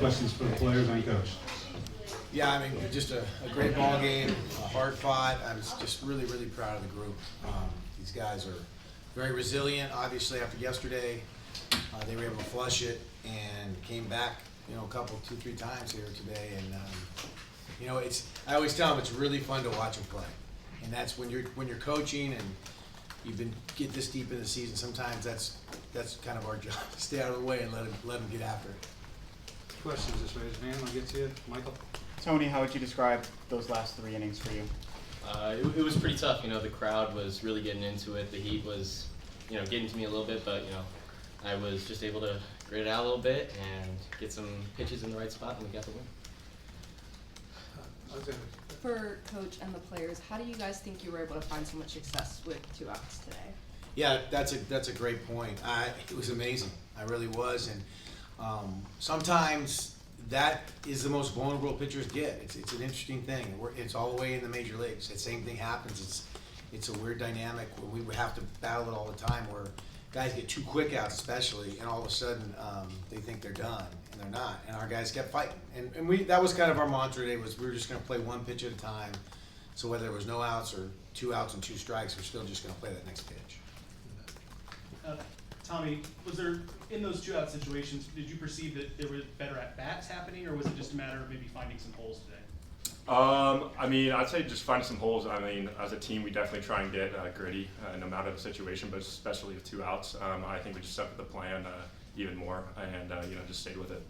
Questions for the players and coach? Yeah, I mean, just a great ball game, hard fought. I was just really, really proud of the group. These guys are very resilient. Obviously, after yesterday, they were able to flush it and came back, a couple, 2-3 times here today. And I always tell them it's really fun to watch them play. And that's when you're coaching and get this deep in the season. Sometimes that's kind of our job, to stay out of the way and let them get after it. Questions, just raise your hand, I'll get to you. Michael? Tony, how would you describe those last 3 innings for you? It was pretty tough. The crowd was really getting into it. The heat was, getting to me a little bit, but, I was just able to grit it out a little bit and get some pitches in the right spot, and we got the win. For coach and the players, how do you guys think you were able to find so much success with 2 outs today? Yeah, that's a great point. It was amazing. I really was, and sometimes that is the most vulnerable pitchers get. It's an interesting thing. It's all the way in the major leagues. The same thing happens. It's a weird dynamic where we have to battle it all the time, where guys get 2 quick outs especially, and all of a sudden they think they're done, and they're not. And our guys kept fighting. And that was kind of our mantra today, was we were just going to play 1 pitch at a time. So whether there was no outs or 2 outs and 2 strikes, we're still just going to play that next pitch. Tommy, was there, in those 2-out situations, did you perceive that there were better at-bats happening, or was it just a matter of maybe finding some holes today? I'd say just find some holes. As a team, we definitely try and get gritty no matter the situation, but especially with 2 outs. I think we just stuck with the plan even more and, just stayed with it.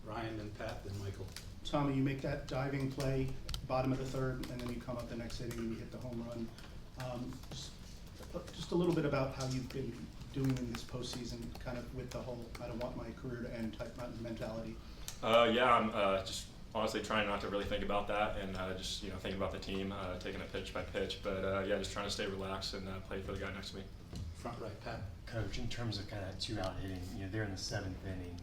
Ryan, then Pat, then Michael. Tommy, you make that diving play, bottom of the 3rd, and then you come up the next inning and you hit the home run. Just a little bit about how you've been doing in this postseason, kind of with the whole I don't want my career to end type mentality. I'm just honestly trying not to really think about that and just thinking about the team, taking it pitch by pitch. But just trying to stay relaxed and play for the guy next to me. Front right, Pat. Coach, in terms of kind of 2-out hitting, they're in the 7th inning.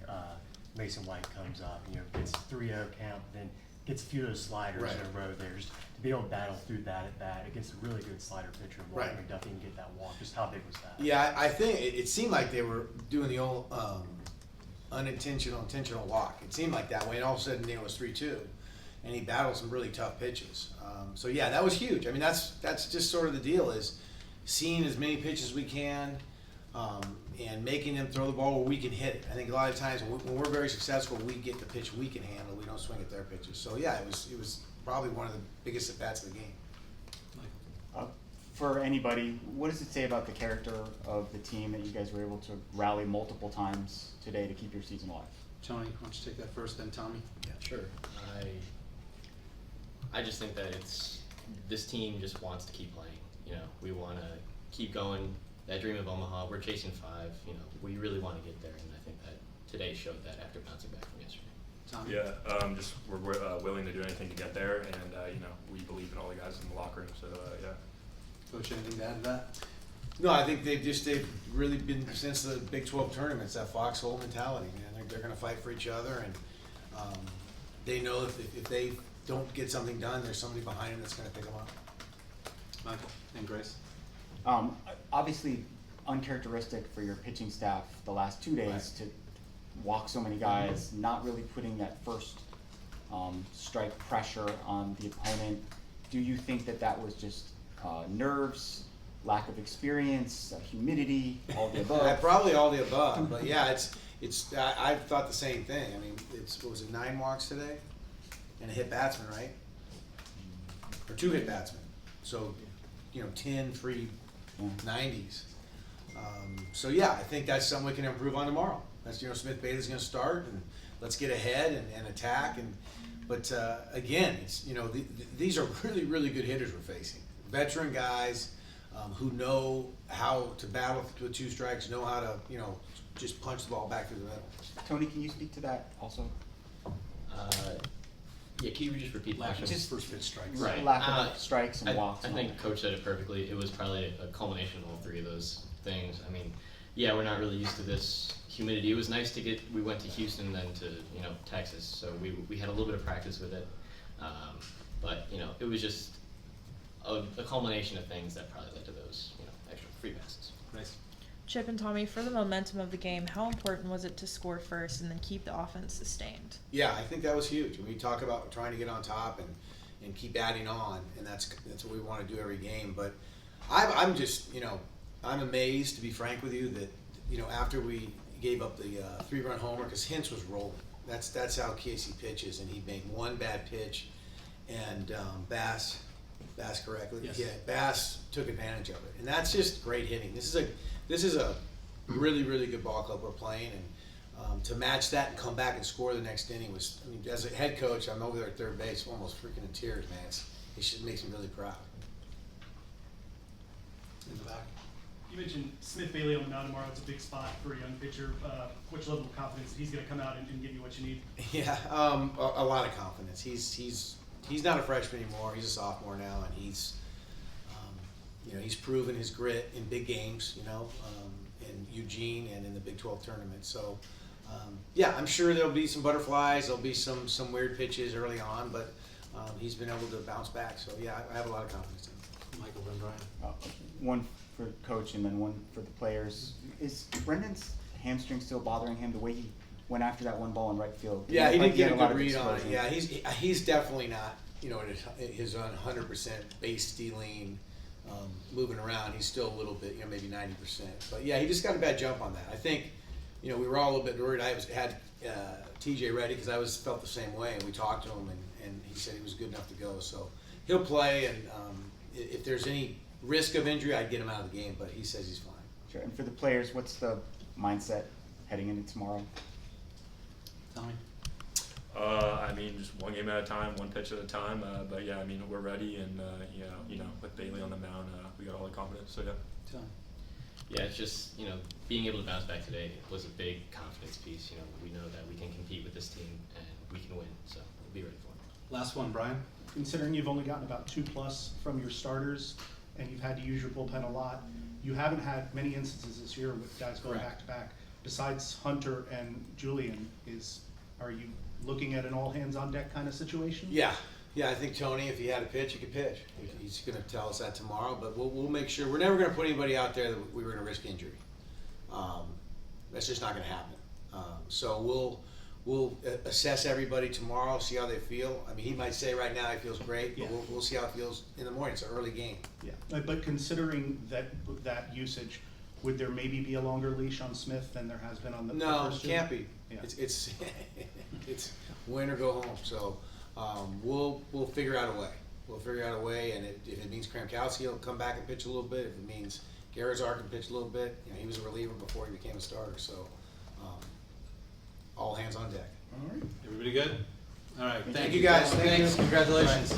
Mason White comes up, gets 3-0 count, then gets a few of those sliders Right. in a row there. Just to be able to battle through that at bat against a really good slider pitcher, Walker Right. McDuffie, and get that walk. Just how big was that? Yeah, I think it seemed like they were doing the old intentional walk. It seemed like that way, and all of a sudden it was 3-2, and he battled some really tough pitches. So yeah, that was huge. That's just sort of the deal, is seeing as many pitches as we can, and making them throw the ball where we can hit it. I think a lot of times when we're very successful, we get the pitch we can handle. We don't swing at their pitches. So yeah, it was probably one of the biggest at bats of the game. For anybody, what does it say about the character of the team that you guys were able to rally multiple times today to keep your season alive? Tony, why don't you take that first, then Tommy? Yeah. Sure. I just think that this team just wants to keep playing. We want to keep going. That dream of Omaha, we're chasing 5. We really want to get there, and I think that today showed that after bouncing back from yesterday. Tommy? Yeah, just we're willing to do anything to get there, and we believe in all the guys in the locker room. So yeah. Coach, anything to add to that? No, I think they've really been, since the Big 12 tournaments, that foxhole mentality, man. They're going to fight for each other, and they know if they don't get something done, there's somebody behind them that's going to pick them up. Michael and Grace? Obviously, uncharacteristic for your pitching staff the last 2 days Right. to walk so many guys, not really putting that first strike pressure on the opponent. Do you think that was just nerves, lack of experience, humidity, all the above? Probably all the above, but yeah, I thought the same thing. What was it, 9 walks today? And a hit batsman, right? Or 2 hit batsmen. So, 10, 3, 90s. So yeah, I think that's something we can improve on tomorrow. That's, Smith Bailey's going to start, and let's get ahead and attack. But again, it's these are really, really good hitters we're facing. Veteran guys who know how to battle with 2 strikes, know how to just punch the ball back through the middle. Tony, can you speak to that also? Yeah, can you just repeat the question? Just first pitch strikes. Right. Lack of strikes and walks. I and all think that. Coach said it perfectly. It was probably a culmination of all 3 of those things. Yeah, we're not really used to this humidity. It was nice to we went to Houston, then to Texas, so we had a little bit of practice with it. But it was just a culmination of things that probably led to those extra free passes. Grace? Chip and Tommy, for the momentum of the game, how important was it to score first and then keep the offense sustained? Yeah, I think that was huge. We talk about trying to get on top and keep adding on, and that's what we want to do every game. But I'm just, I'm amazed, to be frank with you, that, after we gave up the 3-run homer, because Hintz was rolling. That's how Casey pitches, and he made one bad pitch, and Bass correctly? Yes. Yeah, Bass took advantage of it, and that's just great hitting. This is a really, really good ball club we're playing, and to match that and come back and score the next inning was, as a head coach, I'm over there at third base, almost freaking in tears, man. It makes me really proud. In the back. You mentioned Smith Bailey on the mound tomorrow. It's a big spot for a young pitcher. Which level of confidence that he's going to come out and give you what you need? Yeah, a lot of confidence. He's not a freshman anymore. He's a sophomore now, and he's proven his grit in big games. In Eugene and in the Big 12 tournament. So, yeah, I'm sure there'll be some butterflies. There'll be some weird pitches early on, but he's been able to bounce back. So, yeah, I have a lot of confidence in him. Michael, then Brian. One for coach and then one for the players. Is Brendan's hamstring still bothering him the way he went after that one ball in right field? Yeah, he Like didn't get a lot good of read on it. explosion. Yeah, he's definitely not, at his 100% base stealing, moving around. He's still a little bit, maybe 90%. But yeah, he just got a bad jump on that. I think, we were all a little bit worried. I had TJ ready because I felt the same way, and we talked to him, and he said he was good enough to go. So he'll play, and if there's any risk of injury, I'd get him out of the game. But he says he's fine. Sure. And for the players, what's the mindset heading into tomorrow? Tommy. Just one game at a time, one pitch at a time. But yeah, we're ready, and with Bailey on the mound, we got all the confidence. So yeah. Tommy. Yeah, it's just, being able to bounce back today was a big confidence piece. We know that we can compete with this team and we can win, so we'll be ready for it. Last one, Brian. Considering you've only gotten about 2+ from your starters and you've had to use your bullpen a lot, you haven't had many instances this year with guys going Correct. back to back. Besides Hunter and Julian, are you looking at an all hands on deck kind of situation? Yeah, I think Tony, if he had a pitch, he could pitch. He's going to tell us that tomorrow, but we'll make sure. We're never going to put anybody out there that we were going to risk injury. That's just not going to happen. So we'll assess everybody tomorrow, see how they feel. He might say right now he feels great, but Yeah. we'll see how it feels in the morning. It's an early game. Yeah, but considering that usage, would there maybe be a longer leash on Smith than there has been on the No, first two? can't be. Yeah. It's it's win or go home. So we'll figure out a way. We'll figure out a way, and if it means Kramkowski will come back and pitch a little bit. If it means Garazar can pitch a little bit, he was a reliever before he became a starter. So all hands on deck. All right. Everybody good? All right. Thank you, guys. Thank you. Thanks. Congratulations.